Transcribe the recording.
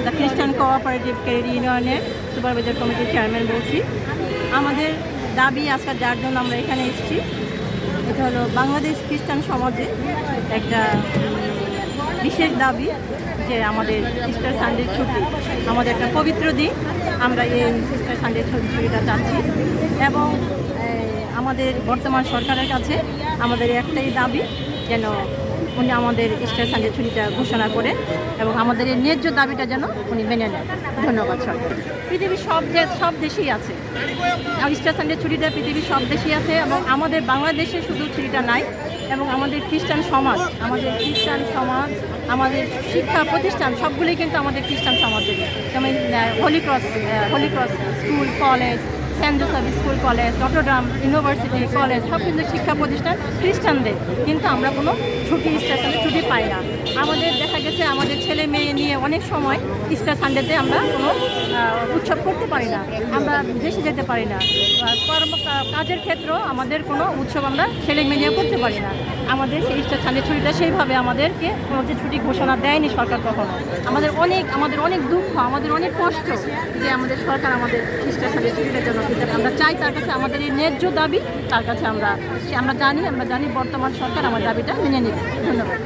The খ্রিস্টান cooperative credit ইউনিয়নের supervisor কমিটির চেয়ারম্যান বলছি। আমাদের দাবি আজকে যার জন্য আমরা এখানে এসেছি, এটা হলো বাংলাদেশ খ্রিস্টান সমাজে একটা বিশেষ দাবি যে আমাদের ইস্টার সানডে ছুটি, আমাদের একটা পবিত্র দিন, আমরা এই ইস্টার সানডে ছুটিটা চাচ্ছি। এবং আমাদের বর্তমান সরকারের কাছে আমাদের একটাই দাবি, যেন উনি আমাদের ইস্টার সানডে ছুটিটা ঘোষণা করে এবং আমাদের এই ন্যায্য দাবিটা যেন উনি মেনে নেন। ধন্যবাদ সরকার। পৃথিবীর সব দেশেই আছে ইস্টার সানডে ছুটিটা, পৃথিবীর সব দেশেই আছে এবং আমাদের বাংলাদেশে শুধু ছুটিটা নাই। এবং আমাদের খ্রিস্টান সমাজ, আমাদের শিক্ষা প্রতিষ্ঠান সবগুলোই কিন্তু আমাদের খ্রিস্টান সমাজের, যেমন Holy Cross school, college, Saint Joseph school college, Notre Dame university college, সব কিন্তু শিক্ষা প্রতিষ্ঠান খ্রিস্টানদের, কিন্তু আমরা কোনো ইস্টার সানডে ছুটি পাই না। আমাদের দেখা গেছে আমাদের ছেলে মেয়ে নিয়ে অনেক সময় ইস্টার সানডেতে আমরা কোনো উৎসব করতে পারি না, আমরা দেশে যেতে পারি না, কাজের ক্ষেত্রেও আমাদের কোনো উৎসব আমরা ছেলে মেয়ে নিয়ে করতে পারি না। আমাদের সেই ইস্টার সানডে ছুটিটা সেইভাবে আমাদেরকে ছুটি ঘোষণা দেয়নি সরকার কখনো। আমাদের অনেক দুঃখ, আমাদের অনেক কষ্ট যে আমাদের সরকার আমাদের ইস্টার সানডে ছুটিটার জন্য দিতে। আমরা চাই তার কাছে আমাদের এই ন্যায্য দাবি, তার কাছে আমরা জানি বর্তমান সরকার আমার দাবিটা মেনে নেবে। ধন্যবাদ।